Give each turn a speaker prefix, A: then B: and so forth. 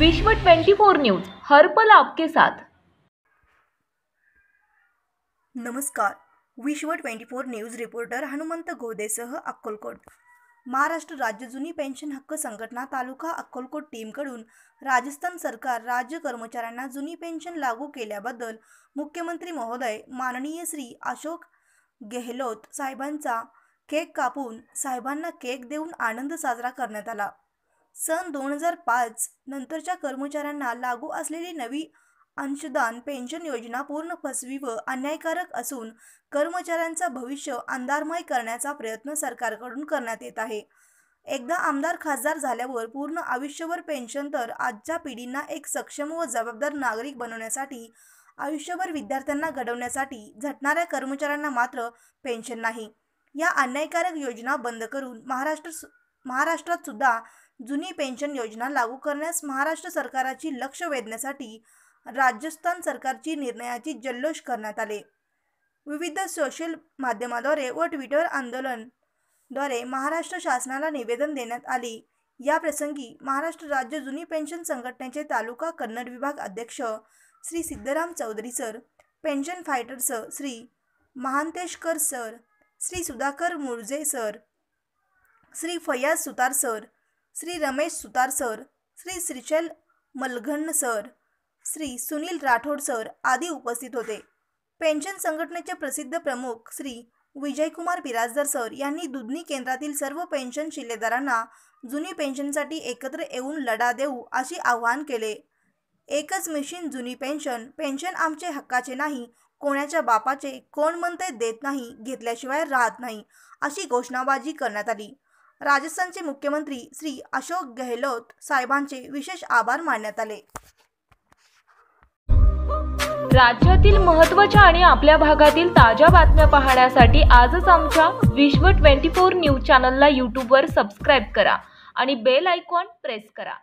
A: विश्व 24 न्यूज हर पल आपके साथ।
B: नमस्कार, विश्व 24 न्यूज रिपोर्टर हनुमंत गोदेसह अक्कलकोट। महाराष्ट्र राज्य जुनी पेन्शन हक्क संघटना तालुका अक्कलकोट टीमकडून राजस्थान सरकार राज्य कर्मचाऱ्यांना जुनी पेन्शन लागू केल्याबद्दल मुख्यमंत्री महोदय माननीय श्री अशोक गेहलोत साहेबांचा केक कापून साहेबांना केक देऊन आनंद साजरा करण्यात आला। सन 2005 नंतरच्या कर्मचाऱ्यांना लागू असलेली नवी अंशदान पेन्शन योजना पूर्ण फसवी व अन्यायकारक असून कर्मचाऱ्यांचा भविष्य अंधारमय करण्याचा प्रयत्न सरकारकडून करण्यात येत आहे। एकदा आमदार खासदार झाल्यावर पूर्ण आयुष्यभर पेन्शन तर आजच्या पिढींना एक सक्षम व जबाबदार नागरिक बनवण्यासाठी, आयुष्यभर विद्यार्थ्यांना घडवण्यासाठी झटणाऱ्या कर्मचाऱ्यांना मात्र पेन्शन नाही। या अन्यायकारक योजना बंद करून महाराष्ट्रात सुद्धा जुनी पेन्शन योजना लागू करण्यास महाराष्ट्र सरकारची लक्ष वेधण्यासाठी राजस्थान सरकारची निर्णयाची जल्लोष करण्यात आले। विविध सोशल माध्यमाद्वारे व ट्विटर आंदोलनाद्वारे महाराष्ट्र शासनाला निवेदन देण्यात आले। या प्रसंगी महाराष्ट्र राज्य जुनी पेन्शन संघटनेचे तालुका कन्नड विभाग अध्यक्ष Shri Siddharam Chaudhari sir, pension fighters Shri Mahanteshkar sir, Shri Sudhakar Murje sir, Shri Fayaz Sutar sir, Shri Ramesh Sutar sir, Shri Shrishail Malghan sir, Shri Sunil Rathod sir आदी उपस्थित होते। पेन्शन संघटनेचे प्रसिद्ध प्रमुख श्री विजयकुमार बिराजदार सर यांनी दुधनी केंद्रातील सर्व पेन्शन शिलेदारांना जुनी पेन्शनसाठी एकत्र येऊन लढा देऊ असे आवाहन केले। एकच मिशन जुनी पेन्शन, पेन्शन आमचे हक्काचे नाही, कोणाच्या बापाचे, कोण म्हणते देत नाही, घेतल्याशिवाय राहत नाही अशी घोषणाबाजी करण्यात आली। राजस्थानचे मुख्यमंत्री श्री अशोक गेहलोत साहेबांचे विशेष आभार मानण्यात आले।
A: राज्यातील महत्त्वाच्या आणि आपल्या भागातील ताज्या बातम्या पाहण्यासाठी आजच आमच्या विश्व 24 न्यूज चॅनलला YouTube वर सबस्क्राइब करा आणि बेल आयकॉन प्रेस करा।